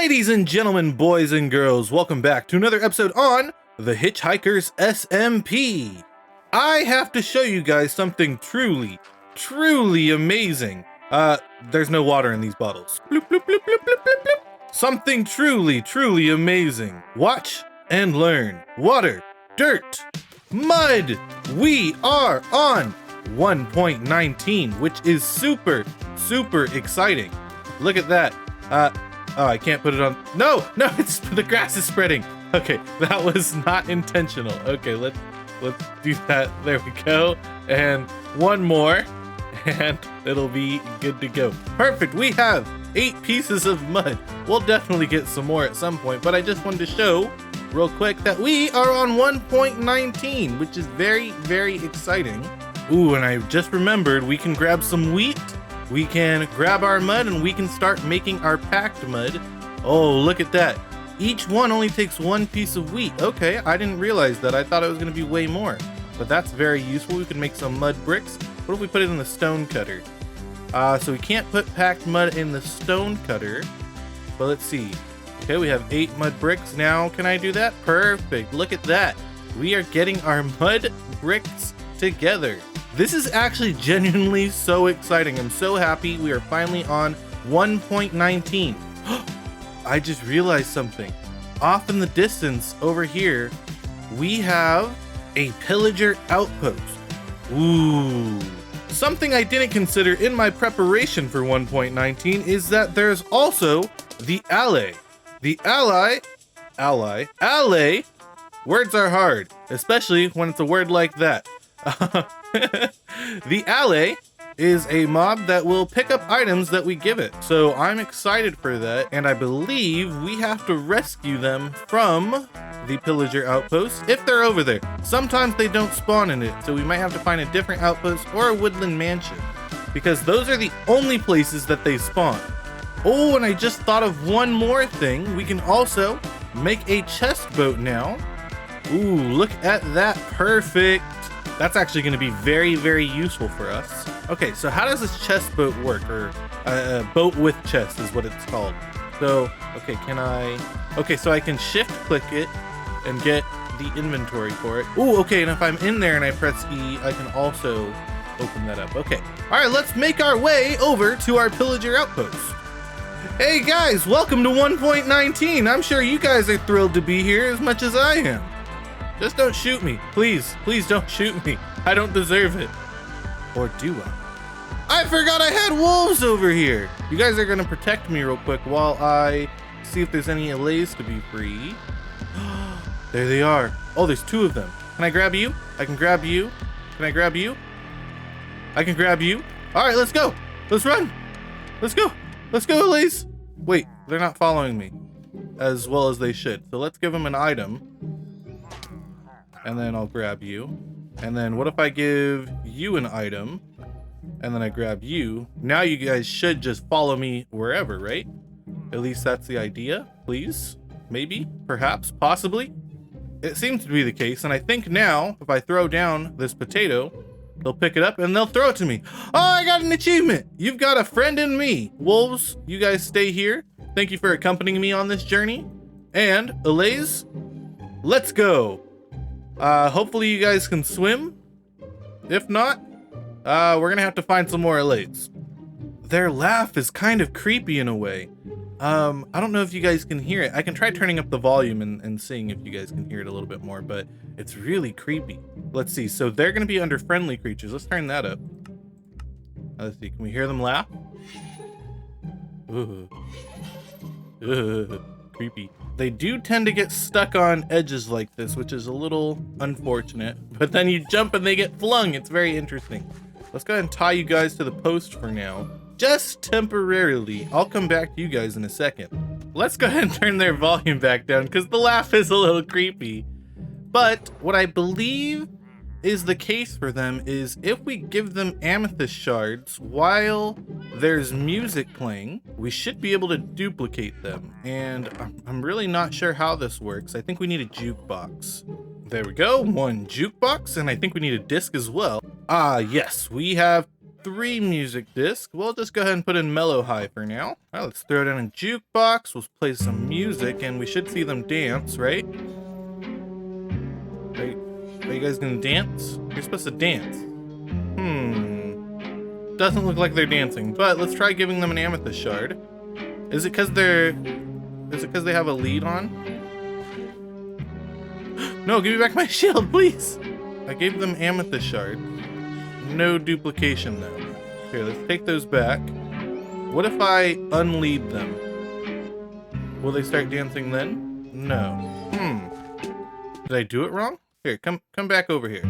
Ladies and gentlemen, boys and girls, welcome back to another episode on the Hitchhikers SMP. I have to show you guys something truly amazing. There's no water in these bottles. Bloop, bloop, bloop, bloop, bloop, bloop, bloop. Something truly amazing. Watch and learn. Water, dirt, mud. We are on 1.19, which is super exciting. Look at that. Oh, I can't put it on. No, it's the grass is spreading. Okay, that was not intentional. Okay, let's do that. There we go. And one more, and it'll be good to go. Perfect. We have 8 pieces of mud. We'll definitely get some more at some point, but I just wanted to show real quick that we are on 1.19, which is very exciting. Ooh, and I just remembered we can grab some wheat. We can grab our mud and we can start making our packed mud. Oh, look at that. Each one only takes 1 piece of wheat. Okay, I didn't realize that. I thought it was going to be way more. But that's very useful. We can make some mud bricks. What if we put it in the stone cutter? So we can't put packed mud in the stone cutter. But let's see. Okay, we have 8 mud bricks now. Can I do that? Perfect. Look at that. We are getting our mud bricks together. This is actually genuinely so exciting. I'm so happy we are finally on 1.19. I just realized something. Off in the distance over here, we have a pillager outpost. Ooh. Something I didn't consider in my preparation for 1.19 is that there's also the alley. The alley. Words are hard, especially when it's a word like that. The alley is a mob that will pick up items that we give it. So I'm excited for that, and I believe we have to rescue them from the pillager outpost if they're over there. Sometimes they don't spawn in it, so we might have to find a different outpost or a woodland mansion, because those are the only places that they spawn. Oh, and I just thought of one more thing. We can also make a chest boat now. Ooh, look at that. Perfect. That's actually going to be very useful for us. Okay, so how does this chest boat work? Or boat with chest is what it's called. So, okay, so I can shift click it and get the inventory for it. Ooh, okay, and if I'm in there and I press E, I can also open that up. Okay, all right, let's make our way over to our pillager outpost. Hey guys, welcome to 1.19. I'm sure you guys are thrilled to be here as much as I am. Just don't shoot me. Please don't shoot me. I don't deserve it. Or do I? I forgot I had wolves over here. You guys are gonna protect me real quick while I see if there's any allays to be free. There they are. Oh, there's 2 of them. Can I grab you? I can grab you. Can I grab you? I can grab you. All right, let's go. Let's run. Let's go, allays. Wait, they're not following me as well as they should. So let's give them an item. And then I'll grab you. And then what if I give you an item and then I grab you? Now you guys should just follow me wherever, right? At least that's the idea. Please, maybe, perhaps, possibly. It seems to be the case. And I think now if I throw down this potato, they'll pick it up and they'll throw it to me. Oh, I got an achievement. You've got a friend in me. Wolves, you guys stay here. Thank you for accompanying me on this journey. And allays, let's go. Hopefully you guys can swim. If not, we're gonna have to find some more allays. Their laugh is kind of creepy in a way. I don't know if you guys can hear it. I can try turning up the volume and seeing if you guys can hear it a little bit more, but it's really creepy. Let's see. So they're gonna be under friendly creatures. Let's turn that up. Let's see. Can we hear them laugh? Ooh. Creepy. They do tend to get stuck on edges like this, which is a little unfortunate, but then you jump and they get flung. It's very interesting. Let's go ahead and tie you guys to the post for now, just temporarily. I'll come back to you guys in a second. Let's go ahead and turn their volume back down because the laugh is a little creepy. But what I believe is the case for them is if we give them amethyst shards while there's music playing, we should be able to duplicate them. And I'm really not sure how this works. I think we need a jukebox. There we go, 1 jukebox, and I think we need a disc as well. Ah, yes, we have 3 music discs. We'll just go ahead and put in mellow high for now. All right, let's throw down a jukebox. We'll play some music and we should see them dance, right? Are you guys gonna dance? You're supposed to dance. Doesn't look like they're dancing, but let's try giving them an amethyst shard. Is it because they have a lead on? No, give me back my shield, please. I gave them amethyst shard. No duplication though. Here, let's take those back. What if I unlead them? Will they start dancing then? No. Did I do it wrong? Here, come back over here.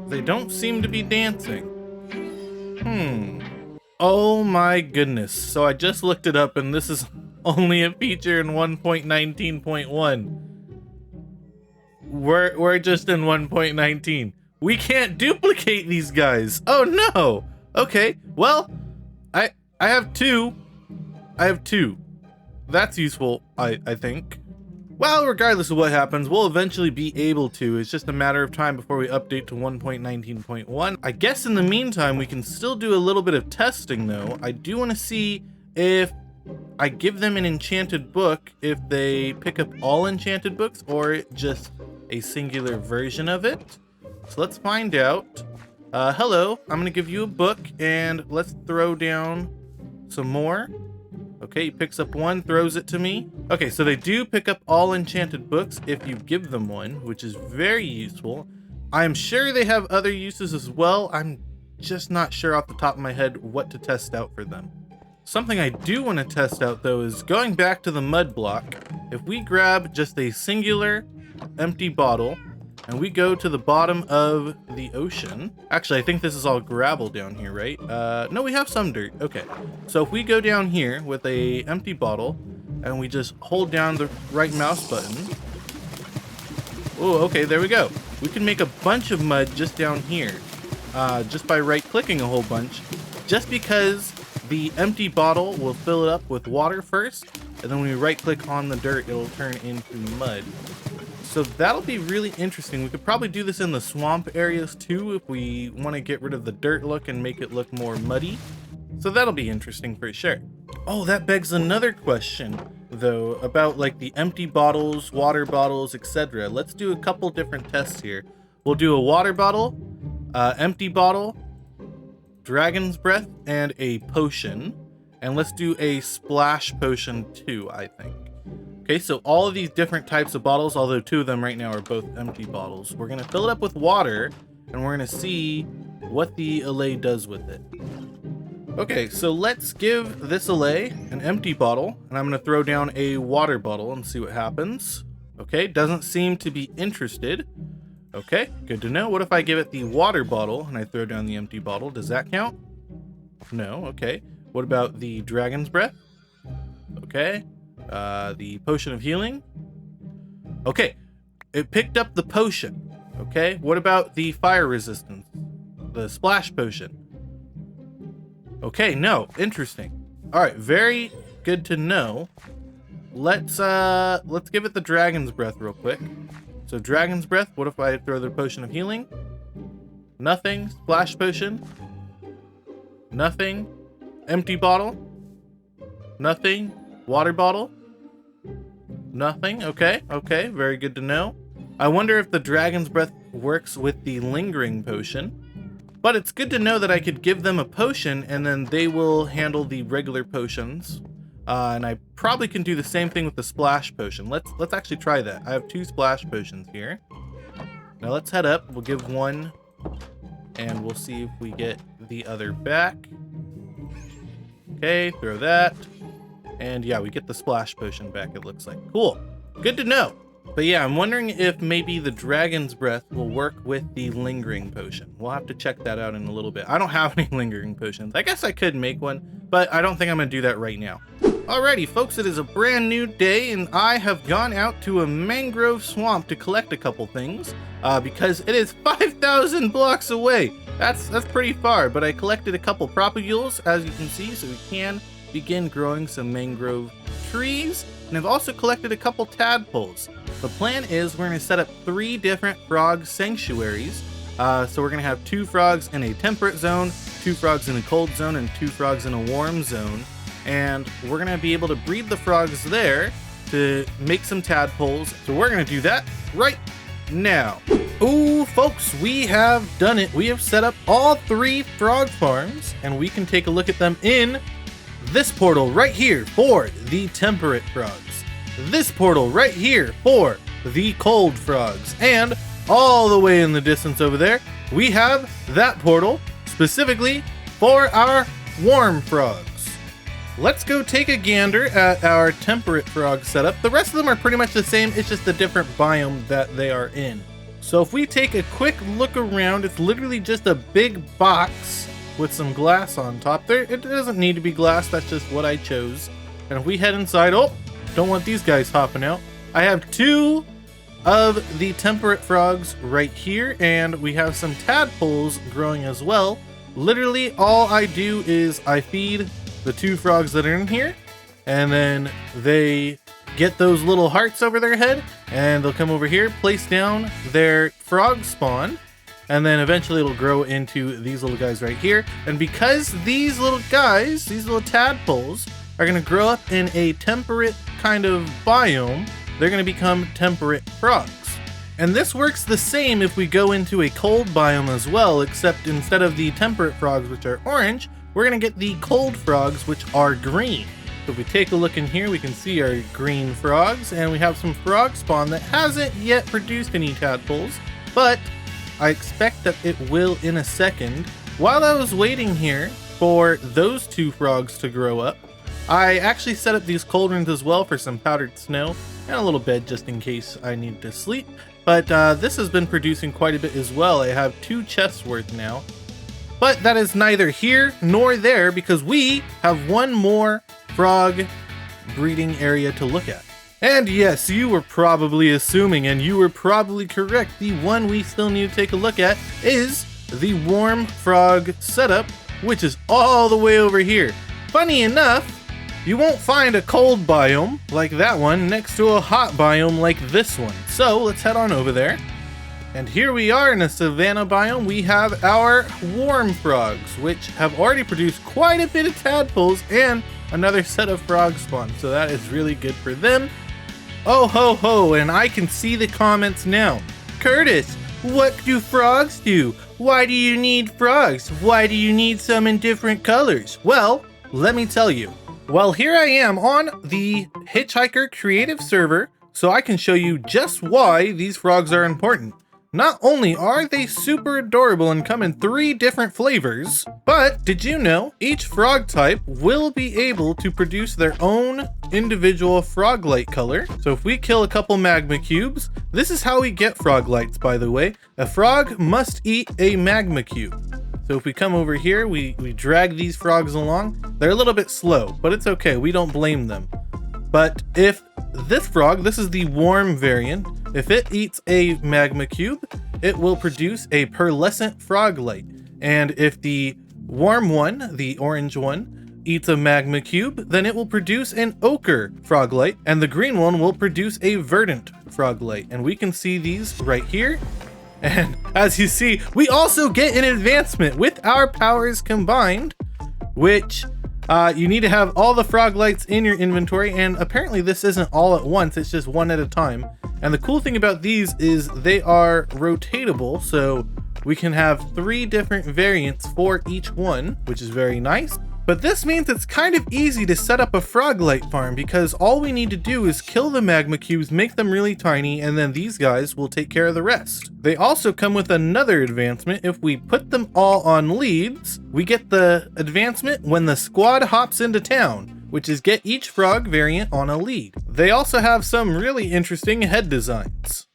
They don't seem to be dancing. Oh my goodness. So I just looked it up and this is only a feature in 1.19.1. We're just in 1.19. We can't duplicate these guys. Oh no. Okay. Well, I have two. That's useful, I think. Well, regardless of what happens, we'll eventually be able to. It's just a matter of time before we update to 1.19.1. I guess in the meantime, we can still do a little bit of testing though. I do want to see if I give them an enchanted book, if they pick up all enchanted books or just a singular version of it. So let's find out. Hello, I'm gonna give you a book and let's throw down some more. Okay, he picks up one, throws it to me. Okay, so they do pick up all enchanted books if you give them one, which is very useful. I'm sure they have other uses as well. I'm just not sure off the top of my head what to test out for them. Something I do want to test out though is going back to the mud block. If we grab just a singular empty bottle and we go to the bottom of the ocean. Actually, I think this is all gravel down here, right? No, we have some dirt. Okay. So if we go down here with a empty bottle and we just hold down the right mouse button. Oh, okay, there we go. We can make a bunch of mud just down here, just by right clicking a whole bunch, just because the empty bottle will fill it up with water first. And then when we right click on the dirt, it'll turn into mud. So that'll be really interesting. We could probably do this in the swamp areas too if we want to get rid of the dirt look and make it look more muddy. So that'll be interesting for sure. Oh, that begs another question though about like the empty bottles, water bottles, etc. Let's do a couple different tests here. We'll do a water bottle, empty bottle, dragon's breath, and a potion. And let's do a splash potion too, I think. Okay, so all of these different types of bottles, although 2 of them right now are both empty bottles, we're gonna fill it up with water and we're gonna see what the allay does with it. Okay, so let's give this allay an empty bottle and I'm gonna throw down a water bottle and see what happens. Okay, doesn't seem to be interested. Okay, good to know. What if I give it the water bottle and I throw down the empty bottle? Does that count? No, okay. What about the dragon's breath? Okay. The potion of healing. Okay, it picked up the potion. Okay, what about the fire resistance? The splash potion. Okay, no, interesting. All right, very good to know. Let's give it the dragon's breath real quick. So dragon's breath, what if I throw the potion of healing? Nothing. Splash potion. Nothing. Empty bottle. Nothing. Water bottle. Nothing. Okay, okay, very good to know. I wonder if the dragon's breath works with the lingering potion, but it's good to know that I could give them a potion and then they will handle the regular potions. And I probably can do the same thing with the splash potion. Let's actually try that. I have 2 splash potions here. Now let's head up. We'll give one and we'll see if we get the other back. Okay, throw that. And yeah, we get the splash potion back, it looks like. Cool. Good to know. But yeah, I'm wondering if maybe the dragon's breath will work with the lingering potion. We'll have to check that out in a little bit. I don't have any lingering potions. I guess I could make one, but I don't think I'm gonna do that right now. Alrighty, folks, it is a brand new day and I have gone out to a mangrove swamp to collect a couple things because it is 5,000 blocks away. That's pretty far, but I collected a couple propagules, as you can see, so we can begin growing some mangrove trees, and I've also collected a couple tadpoles. The plan is we're going to set up 3 different frog sanctuaries So we're gonna have 2 frogs in a temperate zone, 2 frogs in a cold zone, and 2 frogs in a warm zone. And we're gonna be able to breed the frogs there to make some tadpoles. So we're gonna do that right now. Ooh, folks, we have done it. We have set up all 3 frog farms, and we can take a look at them in this portal right here for the temperate frogs, this portal right here for the cold frogs, and all the way in the distance over there, we have that portal specifically for our warm frogs. Let's go take a gander at our temperate frog setup. The rest of them are pretty much the same, it's just a different biome that they are in. So if we take a quick look around, it's literally just a big box with some glass on top there. It doesn't need to be glass, that's just what I chose. And if we head inside, oh, don't want these guys hopping out. I have 2 of the temperate frogs right here, and we have some tadpoles growing as well. Literally all I do is I feed the 2 frogs that are in here, and then they get those little hearts over their head, and they'll come over here, place down their frog spawn, and then eventually it'll grow into these little guys right here. And because these little guys, these little tadpoles, are going to grow up in a temperate kind of biome, they're going to become temperate frogs. And this works the same if we go into a cold biome as well, except instead of the temperate frogs, which are orange, we're going to get the cold frogs, which are green. So if we take a look in here, we can see our green frogs, and we have some frog spawn that hasn't yet produced any tadpoles, but I expect that it will in a second. While I was waiting here for those 2 frogs to grow up, I actually set up these cauldrons as well for some powdered snow and a little bed just in case I need to sleep. But this has been producing quite a bit as well. I have 2 chests worth now. But that is neither here nor there because we have 1 more frog breeding area to look at. And yes, you were probably assuming, and you were probably correct, the one we still need to take a look at is the warm frog setup, which is all the way over here. Funny enough, you won't find a cold biome like that one next to a hot biome like this one. So let's head on over there. And here we are in a savanna biome. We have our warm frogs, which have already produced quite a bit of tadpoles and another set of frog spawn. So that is really good for them. Oh ho ho, and I can see the comments now. Curtis, what do frogs do? Why do you need frogs? Why do you need some in different colors? Well, let me tell you. Well, here I am on the Hitchhiker creative server, so I can show you just why these frogs are important. Not only are they super adorable and come in 3 different flavors, but did you know each frog type will be able to produce their own individual frog light color? So if we kill a couple magma cubes, this is how we get frog lights, by the way. A frog must eat a magma cube. So if we come over here, we drag these frogs along. They're a little bit slow, but it's okay. We don't blame them. But if this frog, this is the warm variant, if it eats a magma cube, it will produce a pearlescent frog light. And if the warm one, the orange one, eats a magma cube, then it will produce an ochre frog light, and the green one will produce a verdant frog light. And we can see these right here. And as you see, we also get an advancement with our powers combined, which you need to have all the frog lights in your inventory. And apparently this isn't all at once, it's just 1 at a time. And the cool thing about these is they are rotatable, so we can have 3 different variants for each one, which is very nice. But this means it's kind of easy to set up a frog light farm because all we need to do is kill the magma cubes, make them really tiny, and then these guys will take care of the rest. They also come with another advancement. If we put them all on leads, we get the advancement when the squad hops into town, which is get each frog variant on a lead. They also have some really interesting head designs.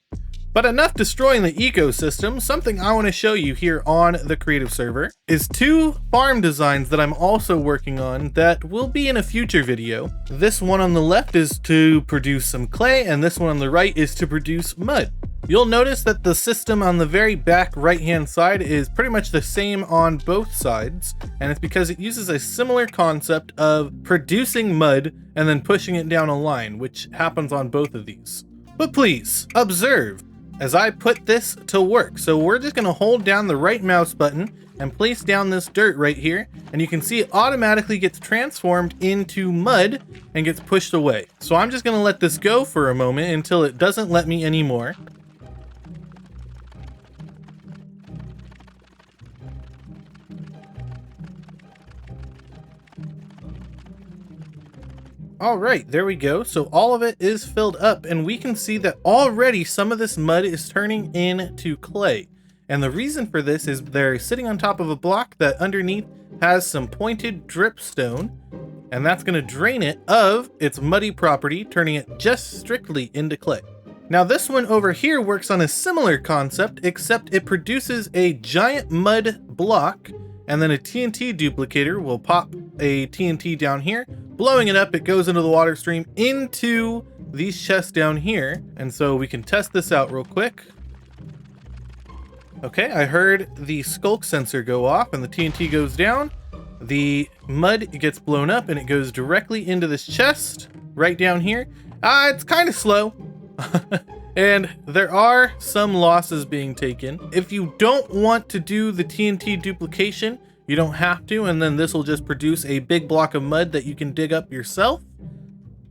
But enough destroying the ecosystem, something I want to show you here on the creative server is 2 farm designs that I'm also working on that will be in a future video. This one on the left is to produce some clay, and this one on the right is to produce mud. You'll notice that the system on the very back right hand side is pretty much the same on both sides, and it's because it uses a similar concept of producing mud and then pushing it down a line, which happens on both of these. But please, observe. as I put this to work. So we're just gonna hold down the right mouse button and place down this dirt right here, and you can see it automatically gets transformed into mud and gets pushed away. So I'm just gonna let this go for a moment until it doesn't let me anymore. All right, there we go. So all of it is filled up, and we can see that already some of this mud is turning into clay. And the reason for this is they're sitting on top of a block that underneath has some pointed dripstone, and that's going to drain it of its muddy property, turning it just strictly into clay. Now this one over here works on a similar concept, except it produces a giant mud block, and then a TNT duplicator will pop a TNT down here. Blowing it up, it goes into the water stream into these chests down here. And so we can test this out real quick. Okay, I heard the skulk sensor go off and the TNT goes down. The mud gets blown up and it goes directly into this chest right down here. It's kind of slow. And there are some losses being taken. If you don't want to do the TNT duplication, you don't have to, and then this will just produce a big block of mud that you can dig up yourself.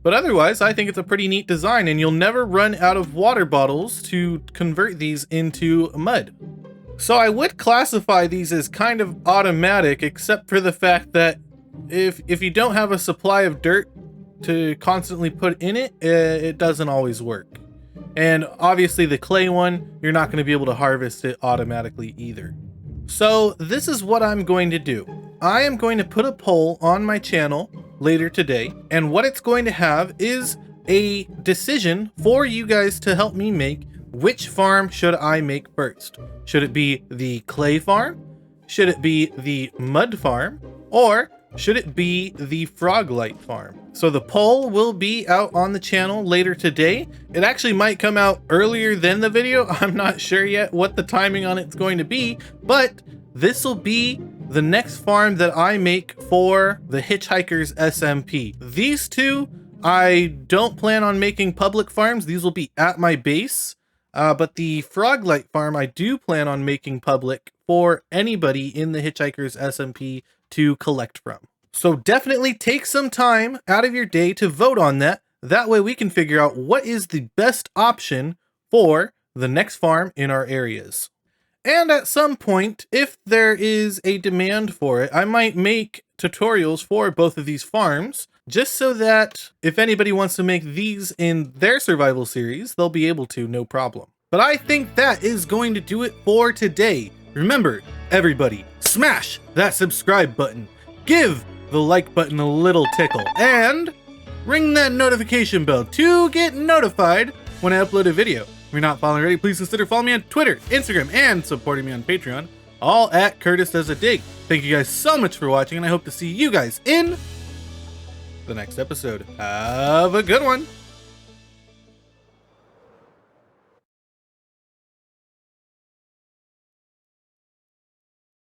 But otherwise, I think it's a pretty neat design, and you'll never run out of water bottles to convert these into mud. So I would classify these as kind of automatic, except for the fact that if you don't have a supply of dirt to constantly put in it, it doesn't always work. And obviously the clay one, you're not going to be able to harvest it automatically either. So this is what I'm going to do. I am going to put a poll on my channel later today, and what it's going to have is a decision for you guys to help me make. Which farm should I make first? Should it be the clay farm? Should it be the mud farm? Or should it be the Froglight farm? So the poll will be out on the channel later today. It actually might come out earlier than the video. I'm not sure yet what the timing on it's going to be, but this will be the next farm that I make for the Hitchhikers SMP. These two, I don't plan on making public farms. These will be at my base. But the Froglight farm, I do plan on making public for anybody in the Hitchhikers SMP to collect from. So definitely take some time out of your day to vote on that. That way we can figure out what is the best option for the next farm in our areas. And at some point, if there is a demand for it, I might make tutorials for both of these farms, just so that if anybody wants to make these in their survival series, they'll be able to, no problem. But I think that is going to do it for today. Remember, everybody, smash that subscribe button, give the like button a little tickle, and ring that notification bell to get notified when I upload a video. If you're not following already, please consider following me on Twitter, Instagram, and supporting me on Patreon, all at CurtisDoesADig. Thank you guys so much for watching, and I hope to see you guys in the next episode. Have a good one.